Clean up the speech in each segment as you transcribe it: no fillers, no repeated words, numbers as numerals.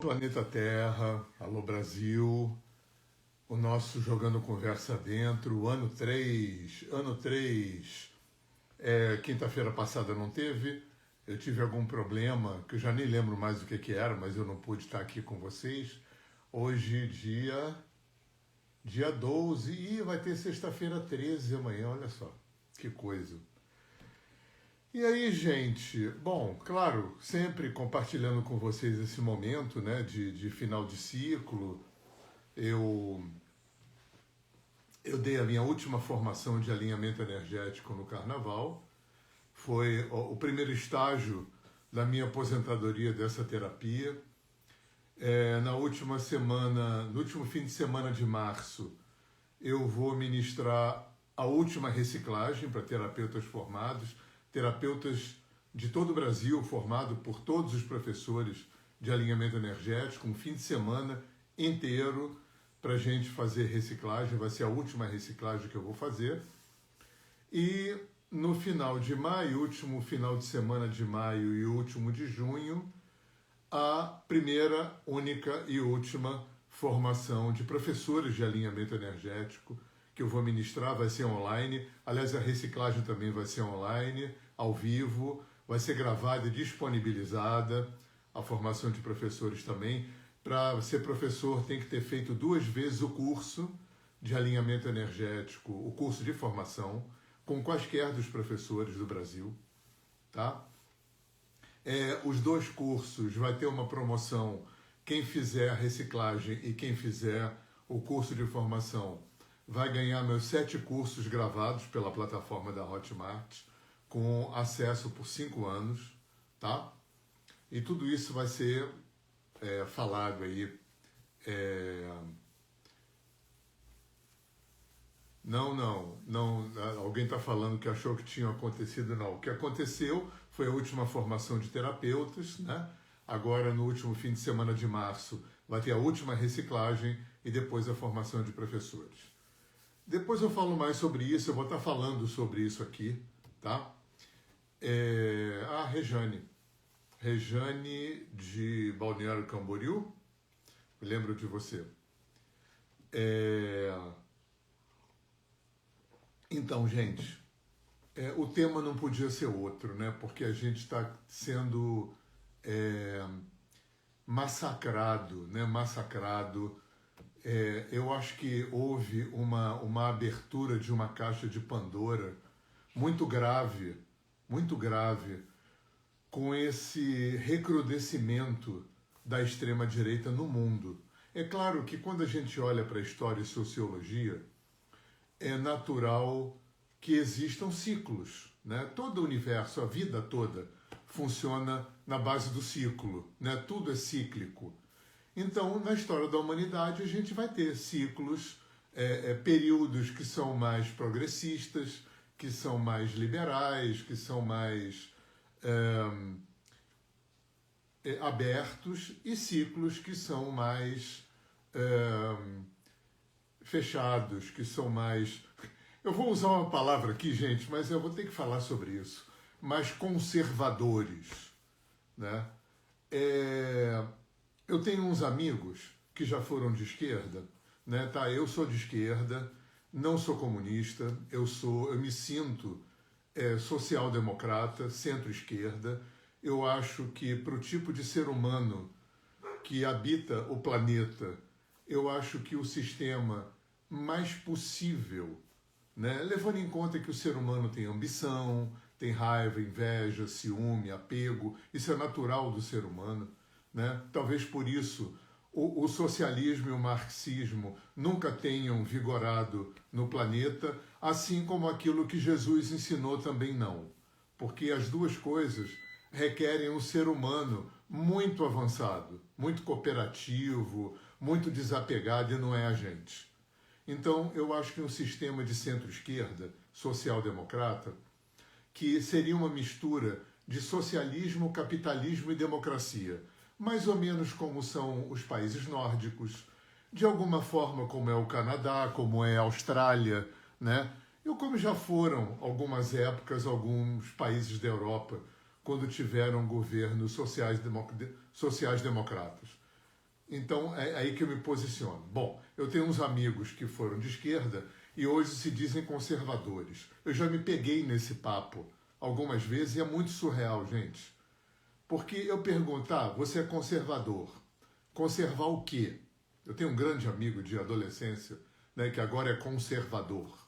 Planeta Terra, Alô Brasil, o nosso Jogando Conversa Dentro, ano 3, quinta-feira passada não teve, eu tive algum problema, que eu já nem lembro mais o que era, mas eu não pude estar aqui com vocês. Hoje, dia 12, e vai ter sexta-feira 13 amanhã, olha só, que coisa. E aí, gente, bom, claro, sempre compartilhando com vocês esse momento, né, de final de ciclo. Eu dei a minha última formação de alinhamento energético no Carnaval. Foi o primeiro estágio da minha aposentadoria dessa terapia. Na última semana, no último fim de semana de março, eu vou ministrar a última reciclagem para terapeutas formados, terapeutas de todo o Brasil, formado por todos os professores de alinhamento energético, um fim de semana inteiro para a gente fazer reciclagem. Vai ser a última reciclagem que eu vou fazer. E no final de maio, último final de semana de maio e último de junho, a primeira, única e última formação de professores de alinhamento energético que eu vou ministrar. Vai ser online. Aliás, a reciclagem também vai ser online, ao vivo, vai ser gravada e disponibilizada. A formação de professores também. Para ser professor tem que ter feito 2 vezes o curso de alinhamento energético, o curso de formação, com quaisquer dos professores do Brasil, tá? Os 2 cursos vai ter uma promoção. Quem fizer a reciclagem e quem fizer o curso de formação vai ganhar meus 7 cursos gravados pela plataforma da Hotmart, com acesso por 5 anos, tá? E tudo isso vai ser falado aí. Não, alguém está falando que achou que tinha acontecido, não. O que aconteceu foi a última formação de terapeutas, né? Agora, no último fim de semana de março, vai ter a última reciclagem e depois a formação de professores. Depois eu falo mais sobre isso, eu vou estar falando sobre isso aqui, tá? Rejane de Balneário Camboriú, me lembro de você. Então, gente, o tema não podia ser outro, né? Porque a gente está sendo massacrado, né? Eu acho que houve uma abertura de uma caixa de Pandora muito grave, com esse recrudescimento da extrema-direita no mundo. É claro que quando a gente olha para a história e sociologia, é natural que existam ciclos, né? Todo o universo, a vida toda, funciona na base do ciclo, né? Tudo é cíclico. Então, na história da humanidade, a gente vai ter ciclos, períodos que são mais progressistas, que são mais liberais, que são mais abertos, e ciclos que são mais fechados, que são mais... Eu vou usar uma palavra aqui, gente, mas eu vou ter que falar sobre isso. Mais conservadores, né? Eu tenho uns amigos que já foram de esquerda, né? Tá, eu sou de esquerda, não sou comunista, eu me sinto social-democrata, centro-esquerda. Eu acho que para o tipo de ser humano que habita o planeta, eu acho que o sistema mais possível, né? Levando em conta que o ser humano tem ambição, tem raiva, inveja, ciúme, apego, isso é natural do ser humano, né? Talvez por isso o socialismo e o marxismo nunca tenham vigorado no planeta, assim como aquilo que Jesus ensinou também não. Porque as 2 coisas requerem um ser humano muito avançado, muito cooperativo, muito desapegado, e não é a gente. Então, eu acho que um sistema de centro-esquerda, social-democrata, que seria uma mistura de socialismo, capitalismo e democracia, mais ou menos como são os países nórdicos, de alguma forma como é o Canadá, como é a Austrália, né? E como já foram algumas épocas alguns países da Europa, quando tiveram governos sociais-democratas. Então é aí que eu me posiciono. Bom, eu tenho uns amigos que foram de esquerda e hoje se dizem conservadores. Eu já me peguei nesse papo algumas vezes e é muito surreal, gente. Porque eu pergunto, você é conservador. Conservar o quê? Eu tenho um grande amigo de adolescência, né, que agora é conservador.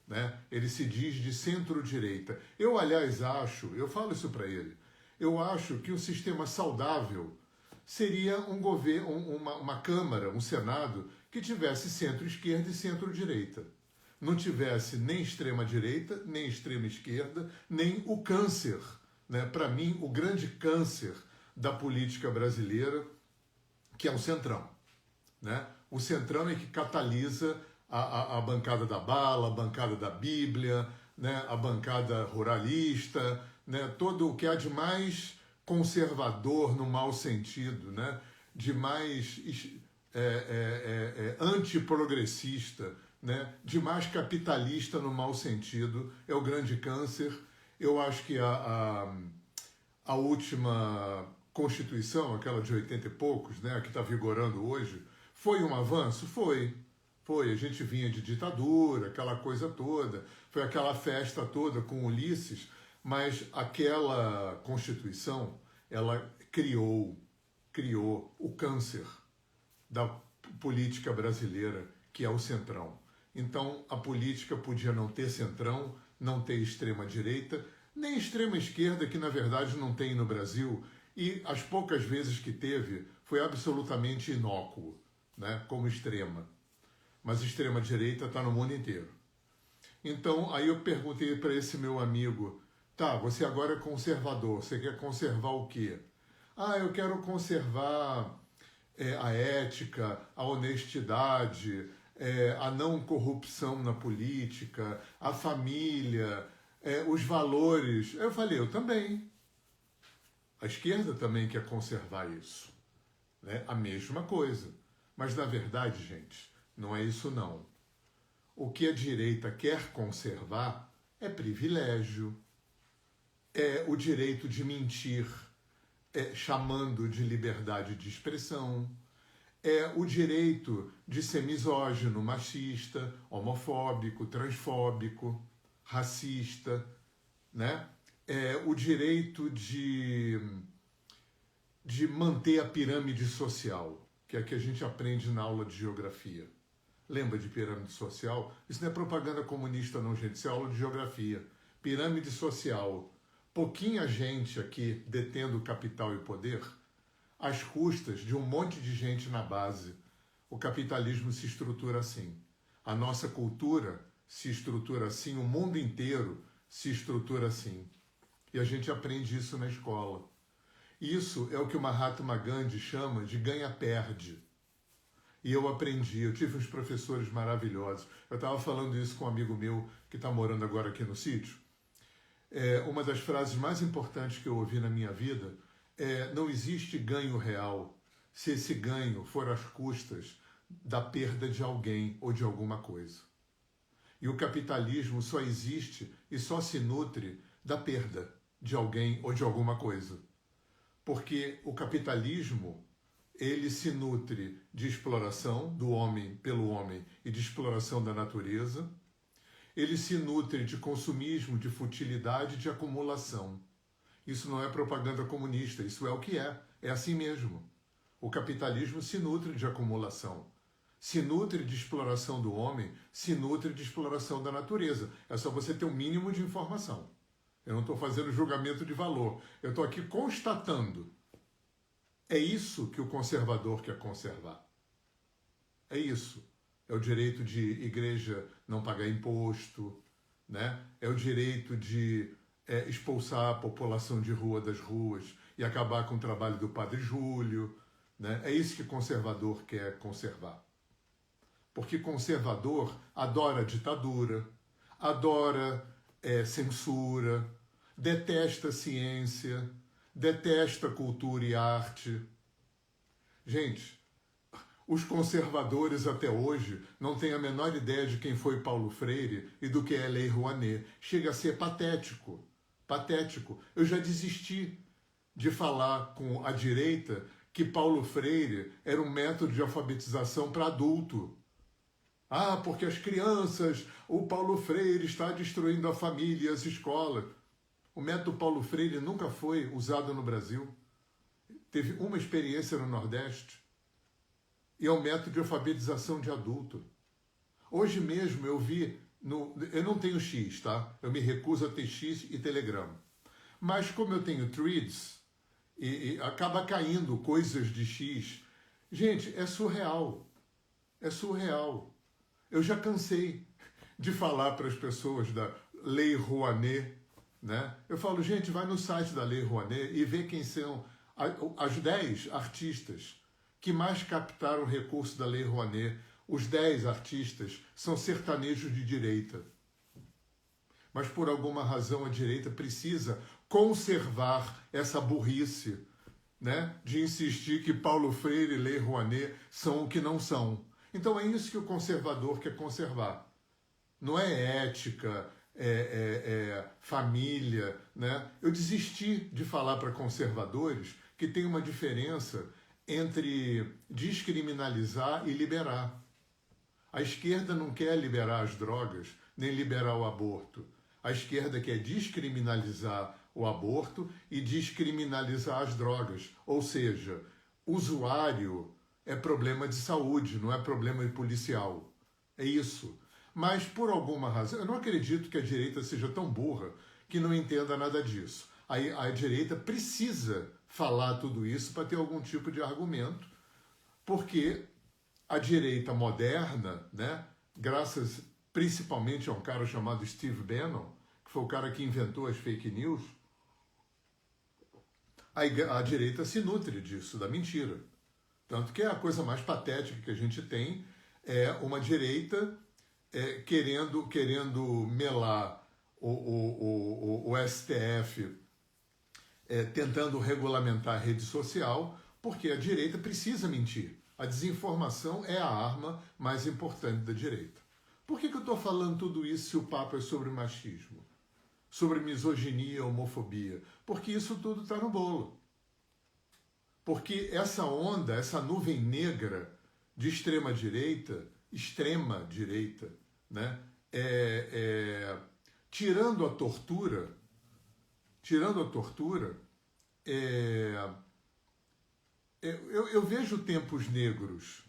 Né? Ele se diz de centro-direita. Eu, aliás, eu falo isso para ele, eu acho que um sistema saudável seria um governo, uma Câmara, um Senado que tivesse centro-esquerda e centro-direita. Não tivesse nem extrema-direita, nem extrema-esquerda, nem o câncer. Né? Para mim, o grande câncer da política brasileira, que é o centrão. Né? O centrão é que catalisa a bancada da bala, a bancada da Bíblia, né? A bancada ruralista, né? Todo o que há de mais conservador no mau sentido, né? De mais antiprogressista, né? De mais capitalista no mau sentido, é o grande câncer. Eu acho que a última Constituição, aquela de 80 e poucos, né, que está vigorando hoje, foi um avanço? Foi. Foi. A gente vinha de ditadura, aquela coisa toda, foi aquela festa toda com Ulisses, mas aquela Constituição, ela criou o câncer da política brasileira, que é o centrão. Então, a política podia não ter centrão, não ter extrema-direita, nem extrema-esquerda, que na verdade não tem no Brasil, e as poucas vezes que teve, foi absolutamente inócuo, né, como extrema. Mas extrema-direita está no mundo inteiro. Então, aí eu perguntei para esse meu amigo, você agora é conservador, você quer conservar o quê? Eu quero conservar a ética, a honestidade, a não corrupção na política, a família, os valores. Eu falei, eu também. A esquerda também quer conservar isso. Né? A mesma coisa. Mas, na verdade, gente, não é isso não. O que a direita quer conservar é privilégio, é o direito de mentir, chamando de liberdade de expressão, é o direito de ser misógino, machista, homofóbico, transfóbico, racista, né? É o direito de manter a pirâmide social, que é a que a gente aprende na aula de geografia. Lembra de pirâmide social? Isso não é propaganda comunista não, gente, isso é aula de geografia. Pirâmide social. Pouquinha gente aqui detendo capital e poder, às custas de um monte de gente na base. O capitalismo se estrutura assim. A nossa cultura se estrutura assim, o mundo inteiro se estrutura assim. E a gente aprende isso na escola. Isso é o que o Mahatma Gandhi chama de ganha-perde. E eu aprendi, eu tive uns professores maravilhosos. Eu estava falando isso com um amigo meu que está morando agora aqui no sítio. Uma das frases mais importantes que eu ouvi na minha vida é: não existe ganho real se esse ganho for às custas da perda de alguém ou de alguma coisa. E o capitalismo só existe e só se nutre da perda de alguém ou de alguma coisa. Porque o capitalismo, ele se nutre de exploração do homem pelo homem e de exploração da natureza. Ele se nutre de consumismo, de futilidade, de acumulação. Isso não é propaganda comunista, isso é o que é. É assim mesmo. O capitalismo se nutre de acumulação. Se nutre de exploração do homem, se nutre de exploração da natureza. É só você ter um mínimo de informação. Eu não estou fazendo julgamento de valor. Eu estou aqui constatando. É isso que o conservador quer conservar. É isso. É o direito de igreja não pagar imposto, né? É o direito de expulsar a população de rua das ruas e acabar com o trabalho do Padre Júlio, né? É isso que conservador quer conservar. Porque conservador adora ditadura, adora censura, detesta ciência, detesta cultura e arte. Gente, os conservadores até hoje não têm a menor ideia de quem foi Paulo Freire e do que é Lei Rouanet. Chega a ser patético. Patético. Eu já desisti de falar com a direita que Paulo Freire era um método de alfabetização para adulto. Ah, porque as crianças, o Paulo Freire está destruindo a família e as escolas. O método Paulo Freire nunca foi usado no Brasil. Teve uma experiência no Nordeste. E é um método de alfabetização de adulto. Hoje mesmo eu vi, eu não tenho X, tá? Eu me recuso a ter X e Telegram. Mas como eu tenho Threads, e acaba caindo coisas de X. Gente, é surreal. É surreal. Eu já cansei de falar para as pessoas da Lei Rouanet, né? Eu falo, gente, vai no site da Lei Rouanet e vê quem são as 10 artistas que mais captaram recurso da Lei Rouanet. Os 10 artistas são sertanejos de direita. Mas por alguma razão a direita precisa conservar essa burrice, né, de insistir que Paulo Freire e Lei Rouanet são o que não são. Então é isso que o conservador quer conservar. Não é ética, família, né? Eu desisti de falar para conservadores que tem uma diferença entre descriminalizar e liberar. A esquerda não quer liberar as drogas, nem liberar o aborto. A esquerda quer descriminalizar o aborto e descriminalizar as drogas. Ou seja, usuário é problema de saúde, não é problema de policial. É isso. Mas, por alguma razão, eu não acredito que a direita seja tão burra que não entenda nada disso. A direita precisa falar tudo isso para ter algum tipo de argumento, porque a direita moderna, né, graças principalmente a um cara chamado Steve Bannon, que foi o cara que inventou as fake news, a direita se nutre disso, da mentira. Tanto que a coisa mais patética que a gente tem é uma direita querendo melar o STF, tentando regulamentar a rede social, porque a direita precisa mentir. A desinformação é a arma mais importante da direita. Por que eu estou falando tudo isso se o papo é sobre machismo? Sobre misoginia, homofobia? Porque isso tudo está no bolo. Porque essa onda, essa nuvem negra de extrema-direita, né, tirando a tortura, eu vejo tempos negros,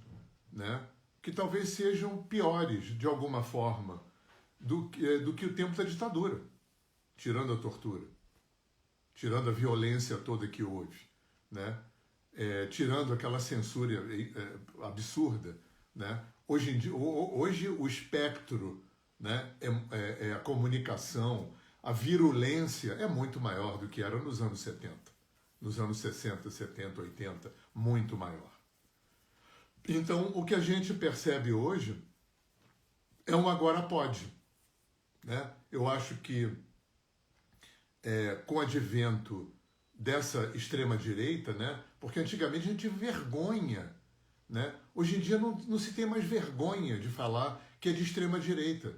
né, que talvez sejam piores, de alguma forma, do que o tempo da ditadura, tirando a tortura, tirando a violência toda que houve, né, tirando aquela censura absurda, né. Hoje o espectro, né, a comunicação, a virulência é muito maior do que era nos anos 70. Nos anos 60, 70, 80, muito maior. Então, o que a gente percebe hoje é um agora pode. Né? Eu acho que com o advento dessa extrema-direita, né? Porque antigamente a gente tinha vergonha. Né? Hoje em dia não se tem mais vergonha de falar que é de extrema-direita.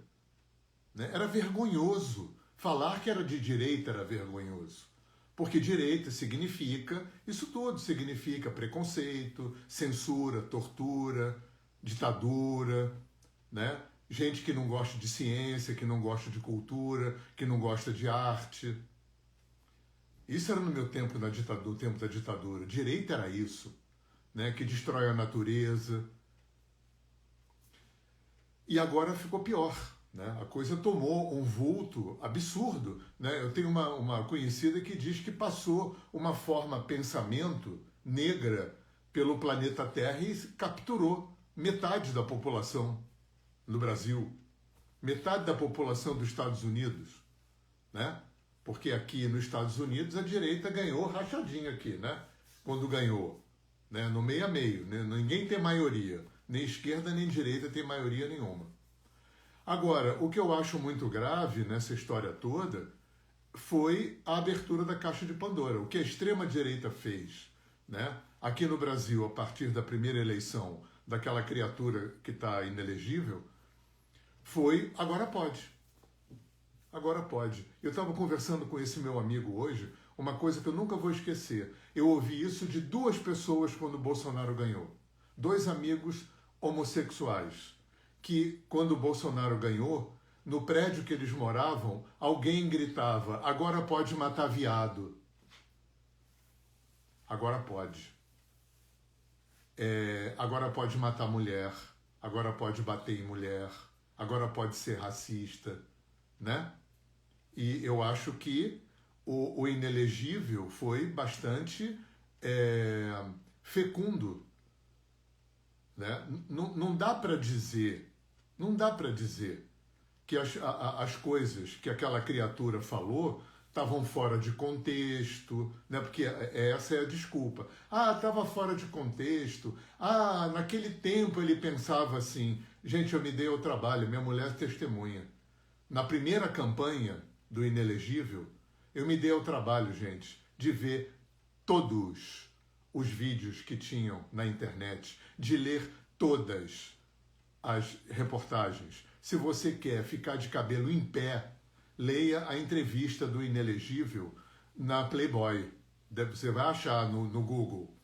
Né? Era vergonhoso. Falar que era de direita era vergonhoso. Porque direita significa, isso tudo significa preconceito, censura, tortura, ditadura, né? Gente que não gosta de ciência, que não gosta de cultura, que não gosta de arte. Isso era no meu tempo, no tempo da ditadura. Direita era isso, né? Que destrói a natureza. E agora ficou pior. Né? A coisa tomou um vulto absurdo. Né? Eu tenho uma conhecida que diz que passou uma forma pensamento negra pelo planeta Terra e capturou metade da população no Brasil, metade da população dos Estados Unidos. Né? Porque aqui nos Estados Unidos a direita ganhou rachadinha aqui, né? Quando ganhou. Né? No meio a meio. Né? Ninguém tem maioria. Nem esquerda nem direita tem maioria nenhuma. Agora, o que eu acho muito grave nessa história toda foi a abertura da caixa de Pandora. O que a extrema-direita fez, né, aqui no Brasil, a partir da primeira eleição daquela criatura que está inelegível, foi agora pode. Agora pode. Eu estava conversando com esse meu amigo hoje, uma coisa que eu nunca vou esquecer. Eu ouvi isso de duas pessoas quando o Bolsonaro ganhou. Dois amigos homossexuais, que quando o Bolsonaro ganhou, no prédio que eles moravam, alguém gritava: agora pode matar viado. Agora pode. Agora pode matar mulher. Agora pode bater em mulher. Agora pode ser racista, né? E eu acho que o inelegível foi bastante fecundo, né? Não dá para dizer, que as coisas que aquela criatura falou estavam fora de contexto, né? Porque essa é a desculpa. Ah, estava fora de contexto. Ah, naquele tempo ele pensava assim. Gente, eu me dei ao trabalho, minha mulher testemunha. Na primeira campanha do inelegível, eu me dei ao trabalho, gente, de ver todos os vídeos que tinham na internet, de ler todas as reportagens. Se você quer ficar de cabelo em pé, leia a entrevista do inelegível na Playboy. Você vai achar no Google.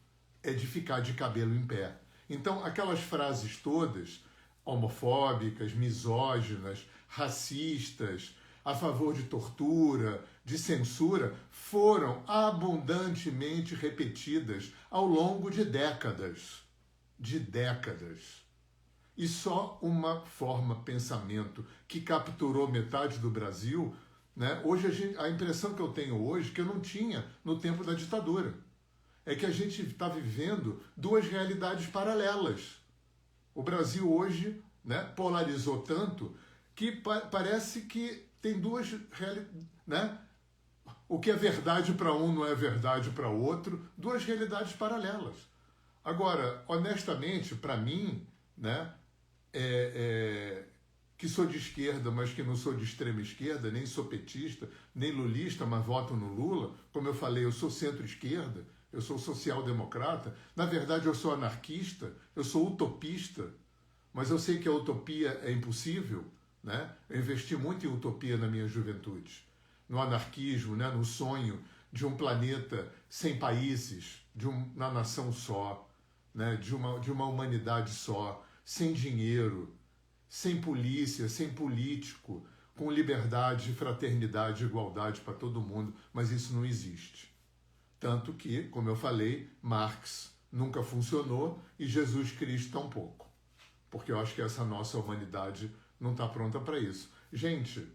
É de ficar de cabelo em pé. Então, aquelas frases todas, homofóbicas, misóginas, racistas, a favor de tortura, de censura, foram abundantemente repetidas ao longo de décadas. De décadas. E só uma forma pensamento que capturou metade do Brasil, né? Hoje a impressão que eu tenho hoje, que eu não tinha no tempo da ditadura, é que a gente está vivendo duas realidades paralelas. O Brasil hoje, né, polarizou tanto que parece que tem duas realidades, né? O que é verdade para um não é verdade para o outro, duas realidades paralelas. Agora, honestamente, para mim, né, que sou de esquerda, mas que não sou de extrema esquerda, nem sou petista, nem lulista, mas voto no Lula. Como eu falei, eu sou centro-esquerda, eu sou social-democrata. Na verdade, eu sou anarquista, eu sou utopista, mas eu sei que a utopia é impossível, né? Eu investi muito em utopia na minha juventude, no anarquismo, né? No sonho de um planeta sem países, de uma nação só, né? de uma humanidade só, sem dinheiro, sem polícia, sem político, com liberdade, fraternidade e igualdade para todo mundo, mas isso não existe. Tanto que, como eu falei, Marx nunca funcionou e Jesus Cristo tampouco, porque eu acho que essa nossa humanidade não está pronta para isso. Gente,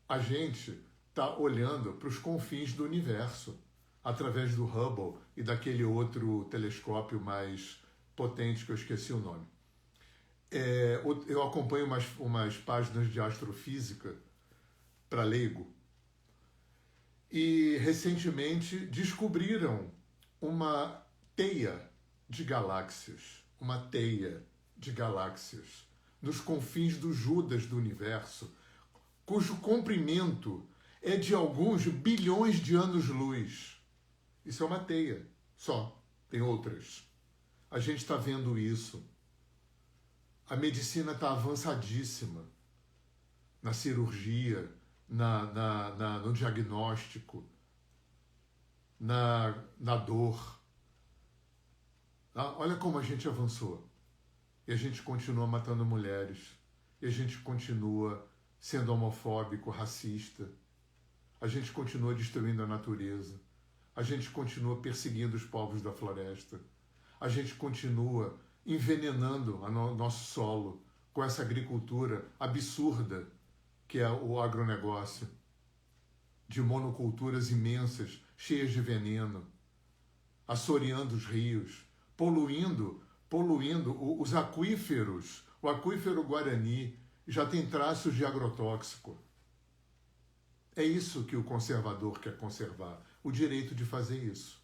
a gente está olhando para os confins do universo, através do Hubble e daquele outro telescópio mais potente que eu esqueci o nome. Eu acompanho umas páginas de astrofísica para leigo e recentemente descobriram uma teia de galáxias, nos confins do Judas do universo, cujo comprimento é de alguns bilhões de anos-luz. Isso é uma teia só, tem outras. A gente está vendo isso. A medicina está avançadíssima na cirurgia, no diagnóstico, na dor. Olha como a gente avançou. E a gente continua matando mulheres. E a gente continua sendo homofóbico, racista. A gente continua destruindo a natureza. A gente continua perseguindo os povos da floresta. A gente continua envenenando o nosso solo com essa agricultura absurda que é o agronegócio, de monoculturas imensas, cheias de veneno, assoreando os rios, poluindo os aquíferos. O aquífero Guarani já tem traços de agrotóxico. É isso que o conservador quer conservar, o direito de fazer isso.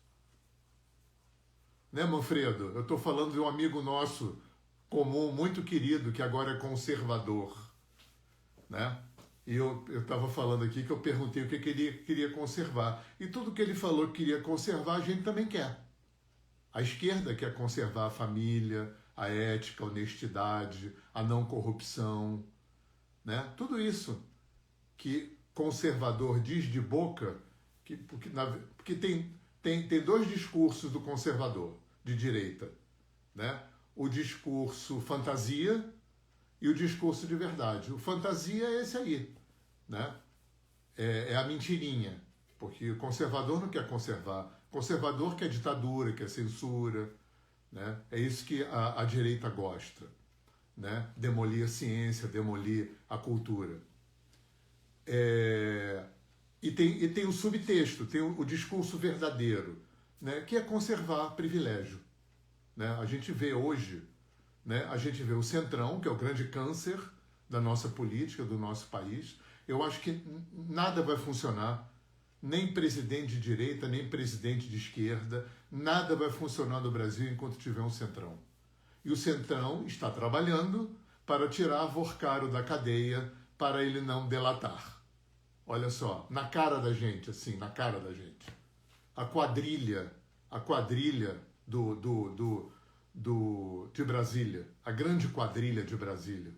Né, Manfredo? Eu estou falando de um amigo nosso comum, muito querido, que agora é conservador. Né? E eu estava falando aqui que eu perguntei o que ele queria conservar. E tudo que ele falou que queria conservar, a gente também quer. A esquerda quer conservar a família, a ética, a honestidade, a não corrupção. Né? Tudo isso que conservador diz de boca Porque tem dois discursos do conservador de direita, né? O discurso fantasia e o discurso de verdade. O fantasia é esse aí, né? É a mentirinha, porque o conservador não quer conservar. O conservador quer ditadura, quer censura, né? É isso que a direita gosta, né? Demolir a ciência, demolir a cultura. E tem o subtexto, tem o discurso verdadeiro, né? Que é conservar privilégio, né? A gente vê hoje, né? A gente vê o Centrão, que é o grande câncer da nossa política, do nosso país. Eu acho que nada vai funcionar, nem presidente de direita, nem presidente de esquerda, nada vai funcionar no Brasil enquanto tiver um Centrão. E o Centrão está trabalhando para tirar Vorcaro da cadeia para ele não delatar. Olha só, na cara da gente, assim, na cara da gente. A quadrilha de Brasília, a grande quadrilha de Brasília.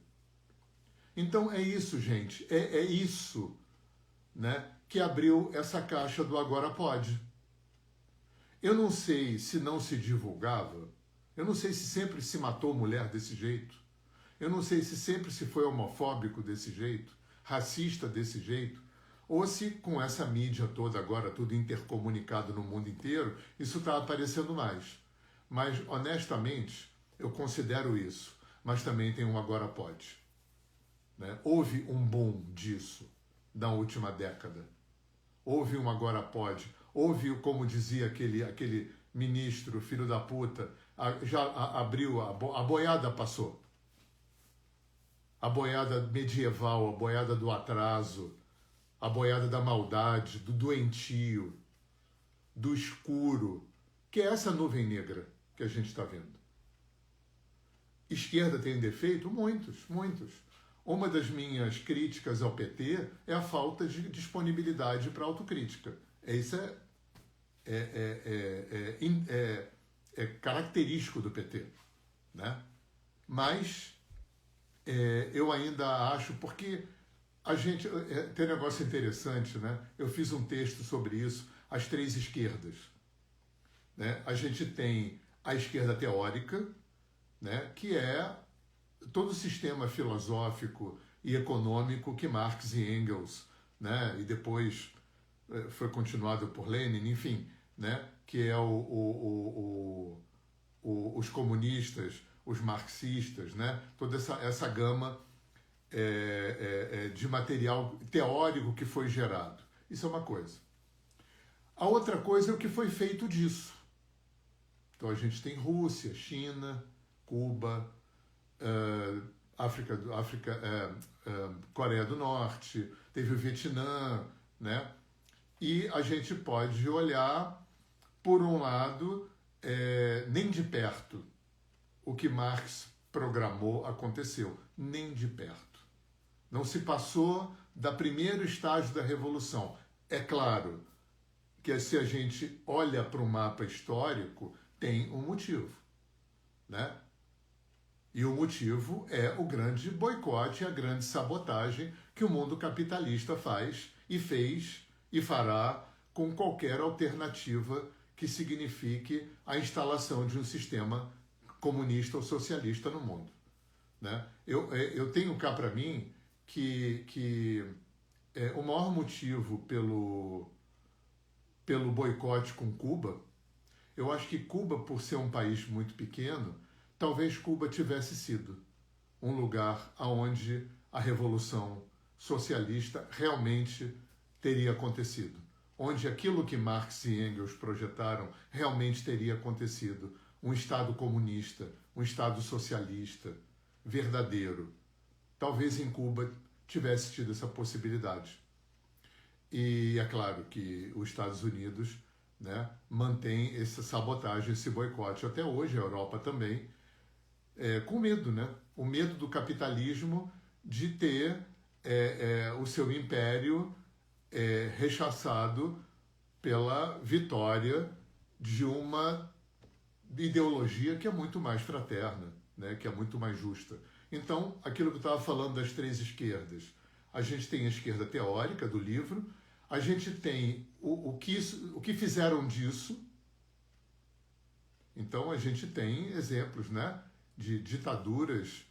Então é isso, gente, é isso, né, que abriu essa caixa do Agora Pode. Eu não sei se não se divulgava, eu não sei se sempre se matou mulher desse jeito, eu não sei se sempre se foi homofóbico desse jeito, racista desse jeito, ou se com essa mídia toda agora, tudo intercomunicado no mundo inteiro, isso está aparecendo mais. Mas, honestamente, eu considero isso, mas também tem um Agora Pode. Né? Houve um boom disso na última década. Houve um Agora Pode. Houve, como dizia aquele ministro, filho da puta, já abriu, a boiada passou. A boiada medieval, a boiada do atraso, a boiada da maldade, do doentio, do escuro, que é essa nuvem negra que a gente está vendo. Esquerda tem defeito? Muitos, muitos. Uma das minhas críticas ao PT é a falta de disponibilidade para autocrítica. Isso é característico do PT, né? Mas eu ainda acho, porque a gente tem um negócio interessante, né? Eu fiz um texto sobre isso, as três esquerdas, né? A gente tem a esquerda teórica, né? Que é todo o sistema filosófico e econômico que Marx e Engels, né? E depois foi continuado por Lenin, enfim, né? Que é os comunistas, os marxistas, né? Toda essa gama de material teórico que foi gerado. Isso é uma coisa. A outra coisa é o que foi feito disso. Então a gente tem Rússia, China, Cuba, Coreia do Norte, teve o Vietnã, né? E a gente pode olhar, por um lado, nem de perto o que Marx programou aconteceu, nem de perto. Não se passou da primeiro estágio da Revolução. É claro que se a gente olha para o mapa histórico, tem um motivo, né? E o motivo é o grande boicote, a grande sabotagem que o mundo capitalista faz e fez e fará com qualquer alternativa que signifique a instalação de um sistema comunista ou socialista no mundo, né? Eu tenho cá para mim que o maior motivo pelo boicote com Cuba, eu acho que Cuba, por ser um país muito pequeno, talvez Cuba tivesse sido um lugar onde a revolução socialista realmente teria acontecido, onde aquilo que Marx e Engels projetaram realmente teria acontecido, um Estado comunista, um Estado socialista, verdadeiro. Talvez em Cuba tivesse tido essa possibilidade. E é claro que os Estados Unidos, né, mantém essa sabotagem, esse boicote até hoje, a Europa também, com medo, né? O medo do capitalismo de ter o seu império rechaçado pela vitória de uma ideologia que é muito mais fraterna, né? Que é muito mais justa. Então, aquilo que eu estava falando das três esquerdas, a gente tem a esquerda teórica do livro, A gente tem o que fizeram disso. Então a gente tem exemplos, né, de ditaduras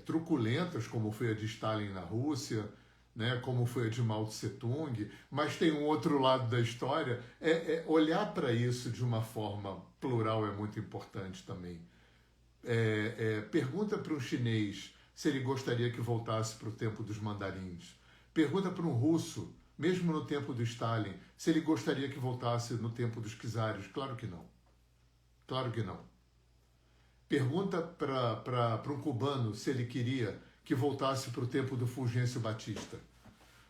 truculentas, como foi a de Stalin na Rússia, né, como foi a de Mao Tse-tung, mas tem um outro lado da história. Olhar para isso de uma forma plural é muito importante também. Pergunta para um chinês se ele gostaria que voltasse para o tempo dos mandarins. Pergunta para um russo, mesmo no tempo do Stalin, se ele gostaria que voltasse no tempo dos czares. Claro que não. Claro que não. Pergunta para um cubano se ele queria que voltasse para o tempo do Fulgêncio Batista,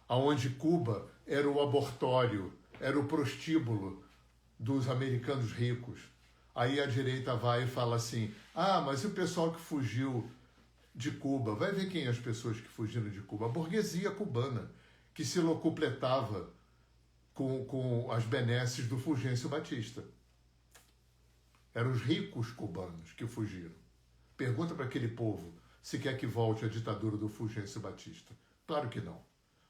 aonde Cuba era o abortório, era o prostíbulo dos americanos ricos. Aí a direita vai e fala assim, mas e o pessoal que fugiu de Cuba? Vai ver quem as pessoas que fugiram de Cuba. A burguesia cubana, que se locupletava com as benesses do Fulgêncio Batista. Eram os ricos cubanos que fugiram. Pergunta para aquele povo se quer que volte a ditadura do Fulgêncio Batista. Claro que não.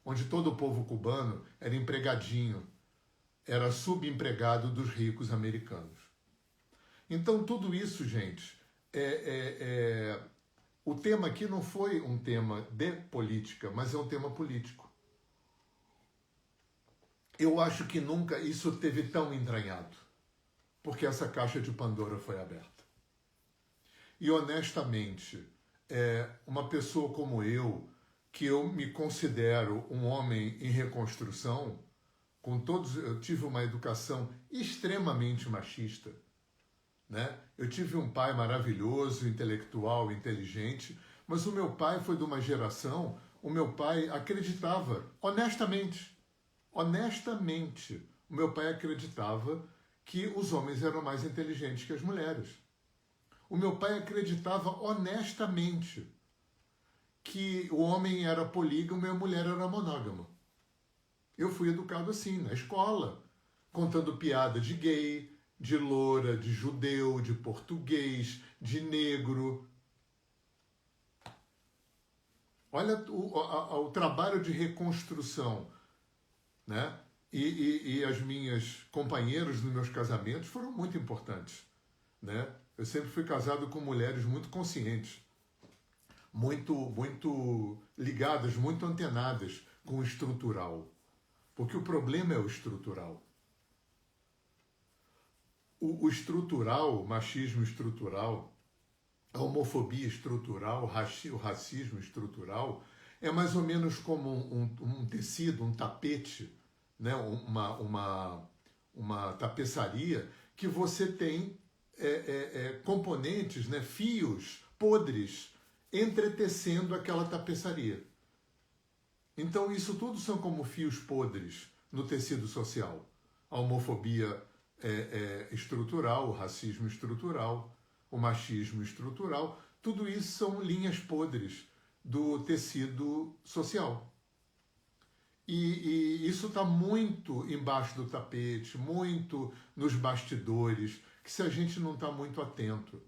Onde todo o povo cubano era empregadinho, era subempregado dos ricos americanos. Então, tudo isso, gente, o tema aqui não foi um tema de política, mas é um tema político. Eu acho que nunca isso teve tão entranhado, porque essa caixa de Pandora foi aberta. E, honestamente, uma pessoa como eu, que eu me considero um homem em reconstrução, eu tive uma educação extremamente machista, né? Eu tive um pai maravilhoso, intelectual, inteligente, mas o meu pai foi de uma geração, o meu pai acreditava, honestamente, o meu pai acreditava que os homens eram mais inteligentes que as mulheres. O meu pai acreditava honestamente que o homem era polígamo e a mulher era monógama. Eu fui educado assim, na escola, contando piada de gay, de loura, de judeu, de português, de negro. Olha o trabalho de reconstrução, né? E as minhas companheiras nos meus casamentos foram muito importantes, né? Eu sempre fui casado com mulheres muito conscientes, muito ligadas, muito antenadas com o estrutural. Porque o problema é o estrutural. O estrutural, o machismo estrutural, a homofobia estrutural, o racismo estrutural, é mais ou menos como um tecido, um tapete, né? uma tapeçaria, que você tem componentes, né? Fios podres, entretecendo aquela tapeçaria. Então, isso tudo são como fios podres no tecido social. A homofobia estrutural, o racismo estrutural, o machismo estrutural, tudo isso são linhas podres do tecido social. E isso está muito embaixo do tapete, muito nos bastidores, que se a gente não está muito atento,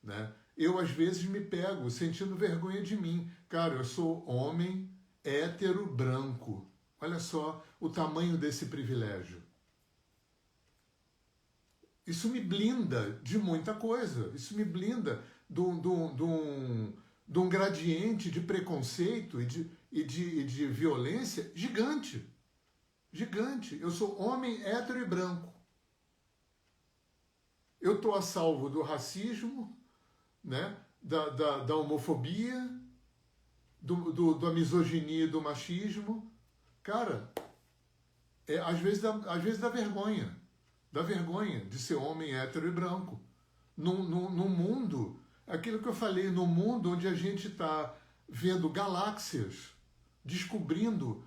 né? Eu, às vezes, me pego sentindo vergonha de mim. Cara, eu sou homem, hétero, branco. Olha só o tamanho desse privilégio. Isso me blinda de muita coisa. Isso me blinda de um gradiente de preconceito e de violência gigante. Gigante. Eu sou homem, hétero e branco. Eu estou a salvo do racismo, né? da homofobia, da misoginia e do machismo. Cara, às vezes dá vergonha. Dá vergonha de ser homem, hétero e branco. Num mundo, aquilo que eu falei, num mundo onde a gente está vendo galáxias, descobrindo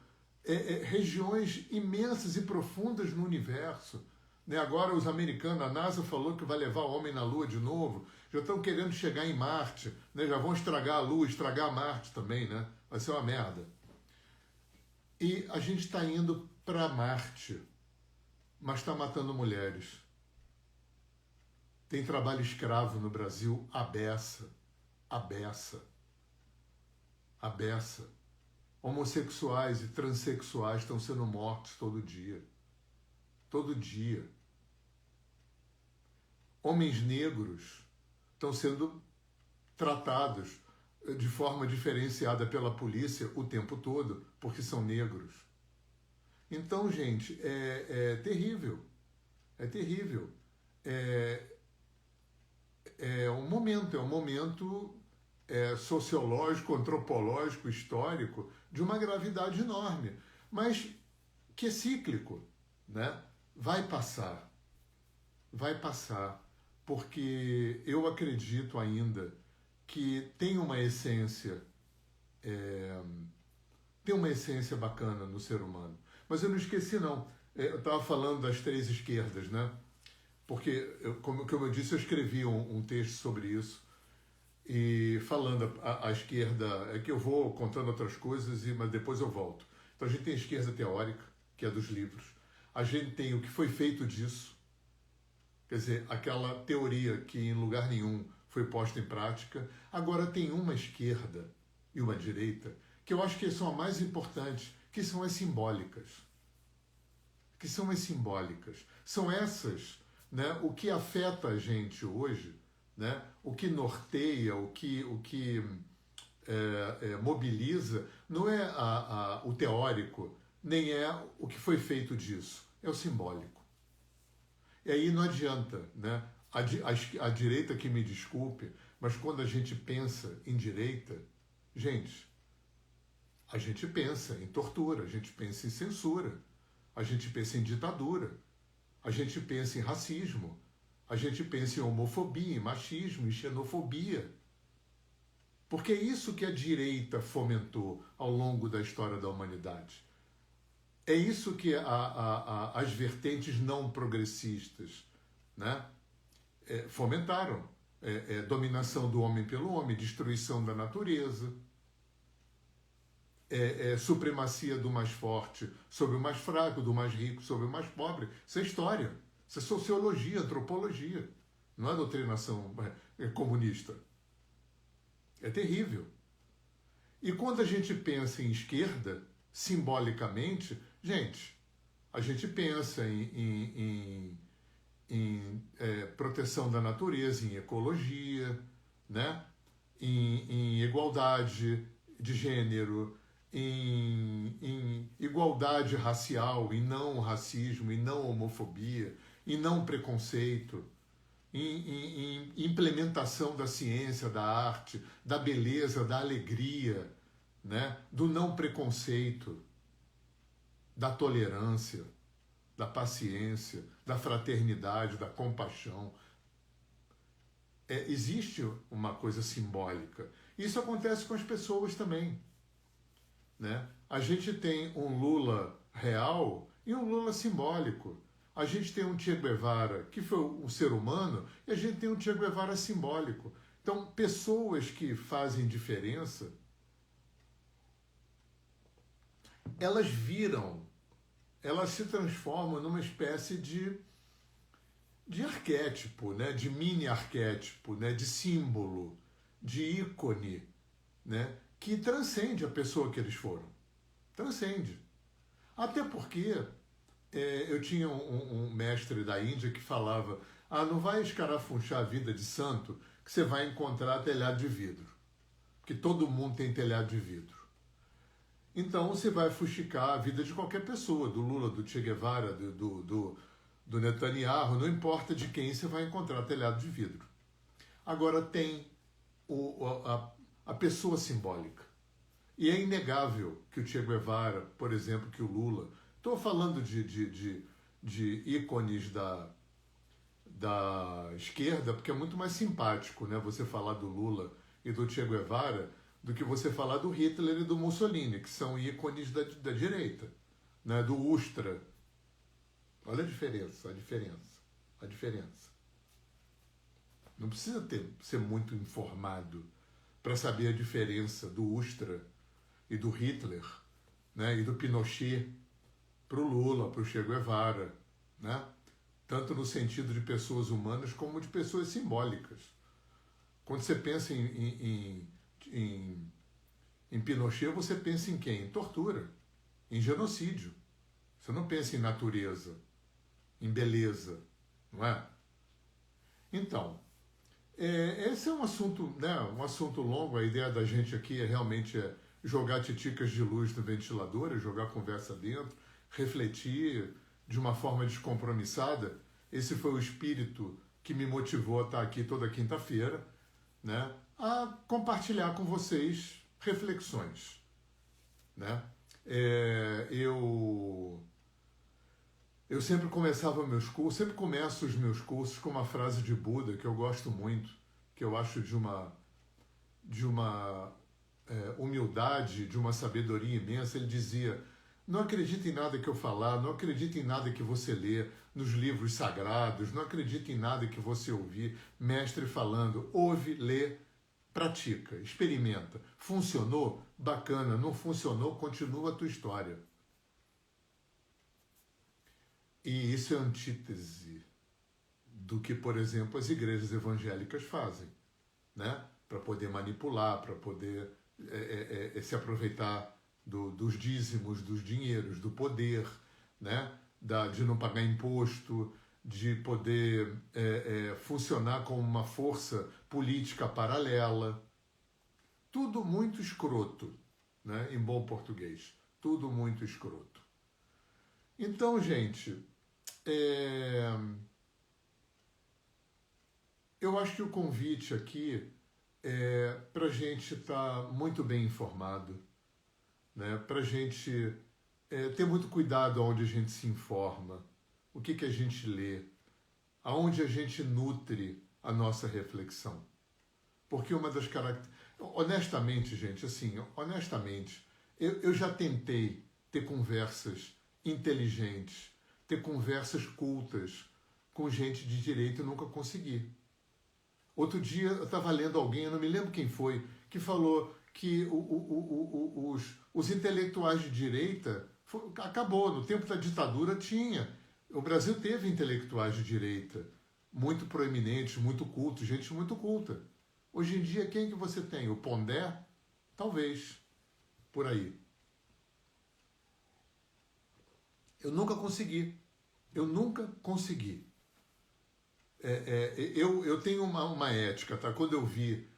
regiões imensas e profundas no universo. Né? Agora os americanos, a NASA falou que vai levar o homem na Lua de novo, já estão querendo chegar em Marte, né? Já vão estragar a Lua, estragar Marte também, né? Vai ser uma merda. E a gente está indo para Marte, mas está matando mulheres. Tem trabalho escravo no Brasil à beça. À beça. À beça. Homossexuais e transexuais estão sendo mortos todo dia. Todo dia. Homens negros estão sendo tratados de forma diferenciada pela polícia o tempo todo, porque são negros. Então, gente, é terrível. É terrível. É um momento sociológico, antropológico, histórico, de uma gravidade enorme, mas que é cíclico, né? Vai passar, porque eu acredito ainda que tem uma essência bacana no ser humano. Mas eu não esqueci, não. Eu estava falando das 3 esquerdas, né? Porque, como eu disse, eu escrevi um texto sobre isso, e falando a esquerda, é que eu vou contando outras coisas, mas depois eu volto. Então a gente tem a esquerda teórica, que é dos livros. A gente tem o que foi feito disso, quer dizer, aquela teoria que em lugar nenhum foi posta em prática. Agora tem uma esquerda e uma direita, que eu acho que são as mais importantes, que são as simbólicas. São essas, né, o que afeta a gente hoje, né, o que norteia, o que mobiliza, não é o teórico, nem é o que foi feito disso, é o simbólico. E aí não adianta, né? A direita que me desculpe, mas quando a gente pensa em direita, gente, a gente pensa em tortura, a gente pensa em censura, a gente pensa em ditadura, a gente pensa em racismo, a gente pensa em homofobia, em machismo, em xenofobia. Porque é isso que a direita fomentou ao longo da história da humanidade. É isso que as vertentes não progressistas, né, fomentaram. Dominação do homem pelo homem, destruição da natureza, supremacia do mais forte sobre o mais fraco, do mais rico sobre o mais pobre. Isso é história, isso é sociologia, antropologia, não é doutrinação comunista. É terrível. E quando a gente pensa em esquerda, simbolicamente, gente, a gente pensa em proteção da natureza, em ecologia, né? em igualdade de gênero, em igualdade racial, em não racismo, em não homofobia, em não preconceito, em implementação da ciência, da arte, da beleza, da alegria, né? Do não preconceito, da tolerância, da paciência, da fraternidade, da compaixão. Existe uma coisa simbólica. Isso acontece com as pessoas também, né? A gente tem um Lula real e um Lula simbólico. A gente tem um Che Guevara, que foi um ser humano, e a gente tem um Che Guevara simbólico. Então, pessoas que fazem diferença, elas se transformam numa espécie de arquétipo, né? De mini arquétipo, né? De símbolo, de ícone, né? Que transcende a pessoa que eles foram. Transcende. Até porque eu tinha um mestre da Índia que falava: não vai escarafunchar a vida de santo que você vai encontrar telhado de vidro. Porque todo mundo tem telhado de vidro. Então você vai fuxicar a vida de qualquer pessoa, do Lula, do Che Guevara, do Netanyahu, não importa de quem você vai encontrar telhado de vidro. Agora tem a pessoa simbólica. E é inegável que o Che Guevara, por exemplo, que o Lula... Estou falando de ícones da esquerda, porque é muito mais simpático, né, você falar do Lula e do Che Guevara do que você falar do Hitler e do Mussolini, que são ícones da direita, né, do Ustra. Olha a diferença. Não precisa ser muito informado para saber a diferença do Ustra e do Hitler, né, e do Pinochet para o Lula, para o Che Guevara, né? Tanto no sentido de pessoas humanas como de pessoas simbólicas. Quando você pensa em Em Pinochet você pensa em quem? Em tortura, em genocídio. Você não pensa em natureza, em beleza, não é? Então, esse é um assunto, né, um assunto longo. A ideia da gente aqui realmente jogar titicas de luz no ventilador, jogar conversa dentro, refletir de uma forma descompromissada. Esse foi o espírito que me motivou a estar aqui toda quinta-feira, né, a compartilhar com vocês reflexões, né? Eu sempre começava meus cursos, sempre começo os meus cursos com uma frase de Buda que eu gosto muito, que eu acho de uma humildade, de uma sabedoria imensa. Ele dizia: não acredite em nada que eu falar, não acredite em nada que você lê nos livros sagrados, não acredite em nada que você ouvir mestre falando. Ouve, lê, pratica, experimenta. Funcionou? Bacana. Não funcionou? Continua a tua história. E isso é antítese do que, por exemplo, as igrejas evangélicas fazem, né? Para poder manipular, para poder se aproveitar dos dízimos, dos dinheiros, do poder, né? De não pagar imposto, de poder funcionar como uma força política paralela. Tudo muito escroto, né? Em bom português. Tudo muito escroto. Então, gente, eu acho que o convite aqui é para a gente estar muito bem informado, né? Para a gente ter muito cuidado onde a gente se informa, o que a gente lê, aonde a gente nutre a nossa reflexão. Porque uma das características... Honestamente, gente, assim, honestamente, eu já tentei ter conversas inteligentes, ter conversas cultas com gente de direita e nunca consegui. Outro dia eu estava lendo alguém, eu não me lembro quem foi, que falou que os intelectuais de direita acabou. No tempo da ditadura tinha. O Brasil teve intelectuais de direita muito proeminentes, muito cultos, gente muito culta. Hoje em dia, quem que você tem? O Pondé? Talvez. Por aí. Eu nunca consegui. Eu nunca consegui. Eu tenho uma ética, tá? Quando eu vi,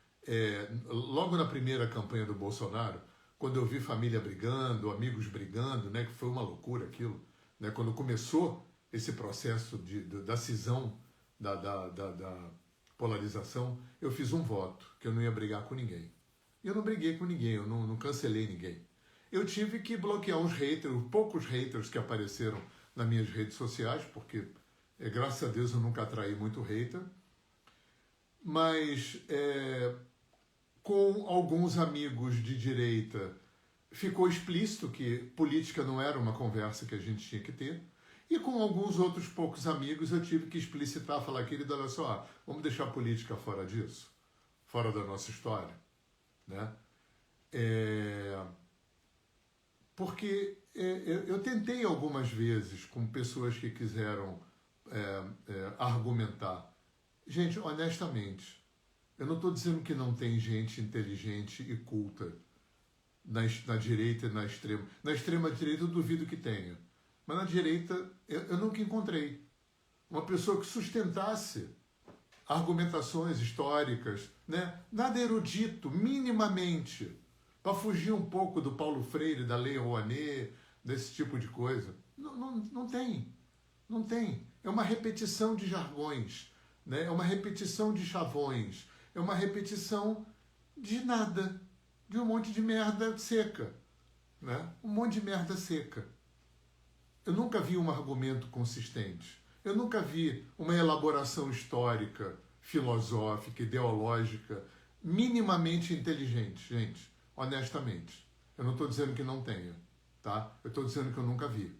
logo na primeira campanha do Bolsonaro, quando eu vi família brigando, amigos brigando, né, que foi uma loucura aquilo, né, quando começou esse processo da cisão, da polarização, eu fiz um voto, que eu não ia brigar com ninguém. Eu não briguei com ninguém, eu não cancelei ninguém. Eu tive que bloquear uns haters, os poucos haters que apareceram nas minhas redes sociais, porque, graças a Deus, eu nunca atraí muito hater, mas com alguns amigos de direita ficou explícito que política não era uma conversa que a gente tinha que ter, e com alguns outros poucos amigos eu tive que explicitar, falar: querido, olha só, vamos deixar a política fora disso, fora da nossa história, né? Porque eu tentei algumas vezes com pessoas que quiseram argumentar. Gente, honestamente, eu não estou dizendo que não tem gente inteligente e culta na direita e na extrema. Na extrema direita eu duvido que tenha. Mas na direita eu nunca encontrei uma pessoa que sustentasse argumentações históricas, né? Nada erudito, minimamente, para fugir um pouco do Paulo Freire, da Lei Rouanet, desse tipo de coisa. Não tem. Não tem. É uma repetição de jargões, né? É uma repetição de chavões, é uma repetição de nada, de um monte de merda seca, né? Um monte de merda seca. Eu nunca vi um argumento consistente. Eu nunca vi uma elaboração histórica, filosófica, ideológica, minimamente inteligente, gente, honestamente. Eu não estou dizendo que não tenha, tá? Eu estou dizendo que eu nunca vi.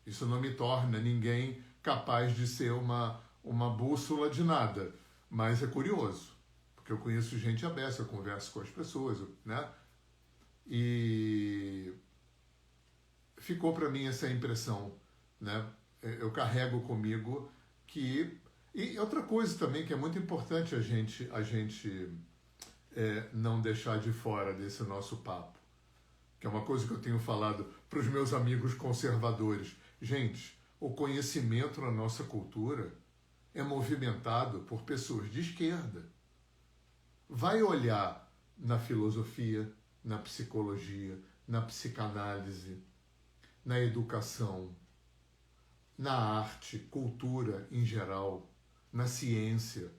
Isso não me torna ninguém capaz de ser uma bússola de nada, mas é curioso, porque eu conheço gente abessa, eu converso com as pessoas, né? E ficou para mim essa impressão, né? Eu carrego comigo que... E outra coisa também que é muito importante a gente não deixar de fora desse nosso papo, que é uma coisa que eu tenho falado para os meus amigos conservadores. Gente, o conhecimento na nossa cultura é movimentado por pessoas de esquerda. Vai olhar na filosofia, na psicologia, na psicanálise, na educação, na arte, cultura em geral, na ciência.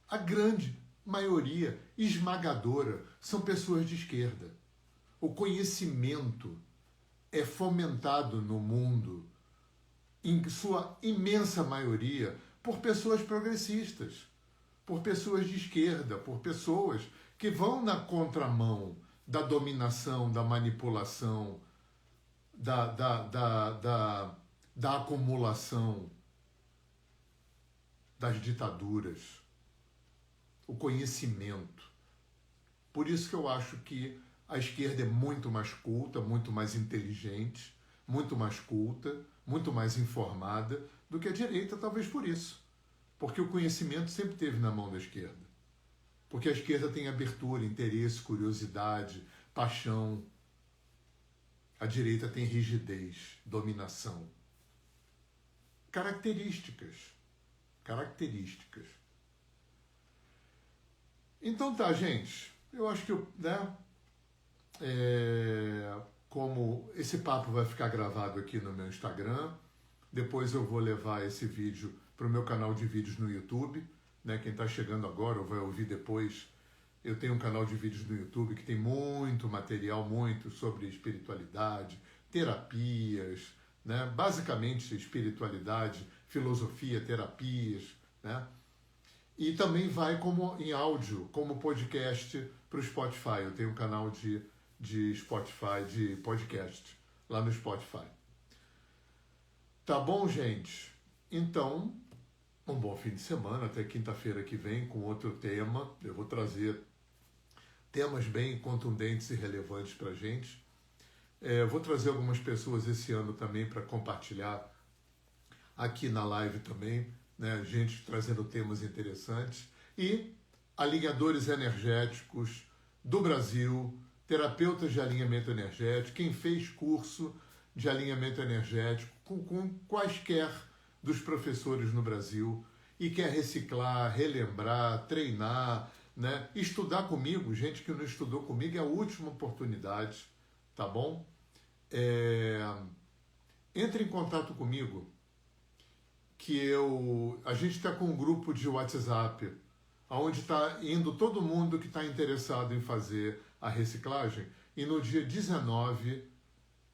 A grande maioria esmagadora são pessoas de esquerda. O conhecimento é fomentado no mundo, em sua imensa maioria, por pessoas progressistas, por pessoas de esquerda, por pessoas que vão na contramão da dominação, da manipulação, da acumulação, das ditaduras. O conhecimento. Por isso que eu acho que a esquerda é muito mais culta, muito mais inteligente, muito mais culta, muito mais informada do que a direita, talvez por isso. Porque o conhecimento sempre esteve na mão da esquerda. Porque a esquerda tem abertura, interesse, curiosidade, paixão. A direita tem rigidez, dominação. Características. Então tá, gente. Eu acho que, como esse papo vai ficar gravado aqui no meu Instagram, depois eu vou levar esse vídeo para o meu canal de vídeos no YouTube. Quem está chegando agora ou vai ouvir depois, eu tenho um canal de vídeos no YouTube que tem muito material, muito sobre espiritualidade, terapias, basicamente espiritualidade, filosofia, terapias, E também vai como em áudio, como podcast para o Spotify. Eu tenho um canal de Spotify, de podcast, lá no Spotify. Tá bom, gente? Então, um bom fim de semana, até quinta-feira que vem, com outro tema. Eu vou trazer temas bem contundentes e relevantes para a gente. Vou trazer algumas pessoas esse ano também para compartilhar aqui na live também, gente trazendo temas interessantes. E alinhadores energéticos do Brasil, terapeutas de alinhamento energético, quem fez curso de alinhamento energético com quaisquer dos professores no Brasil e quer reciclar, relembrar, treinar, estudar comigo. Gente que não estudou comigo, é a última oportunidade, tá bom? Entre em contato comigo, que a gente está com um grupo de WhatsApp, onde está indo todo mundo que está interessado em fazer a reciclagem, e no dia 19,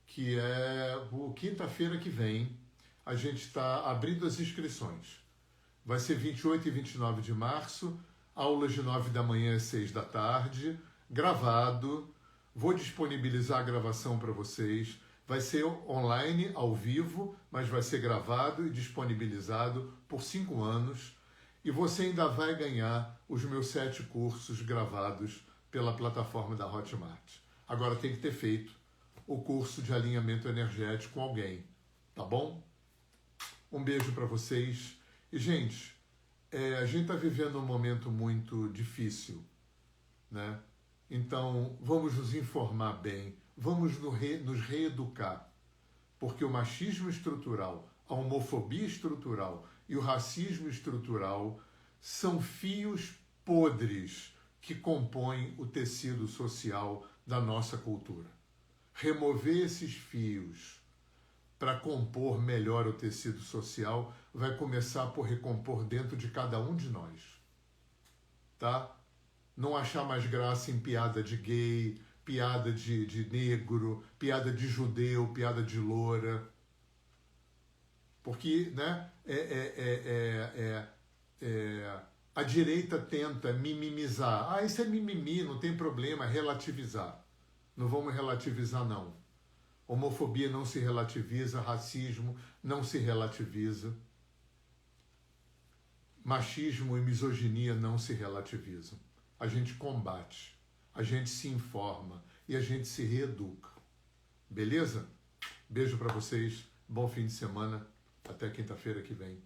que é quinta-feira que vem, a gente está abrindo as inscrições. Vai ser 28 e 29 de março, aulas de 9 da manhã às 6 da tarde, gravado. Vou disponibilizar a gravação para vocês. Vai ser online, ao vivo, mas vai ser gravado e disponibilizado por 5 anos. E você ainda vai ganhar os meus 7 cursos gravados pela plataforma da Hotmart. Agora tem que ter feito o curso de alinhamento energético com alguém, tá bom? Um beijo para vocês. E, gente, a gente está vivendo um momento muito difícil, Então, vamos nos informar bem, vamos nos reeducar, porque o machismo estrutural, a homofobia estrutural e o racismo estrutural são fios podres que compõem o tecido social da nossa cultura. Remover esses fios para compor melhor o tecido social vai começar por recompor dentro de cada um de nós, tá? Não achar mais graça em piada de gay, piada de negro, piada de judeu, piada de loura. Porque a direita tenta mimimizar. Isso é mimimi, não tem problema, relativizar. Não vamos relativizar, não. Homofobia não se relativiza, racismo não se relativiza. Machismo e misoginia não se relativizam. A gente combate, a gente se informa e a gente se reeduca. Beleza? Beijo para vocês, bom fim de semana, até quinta-feira que vem.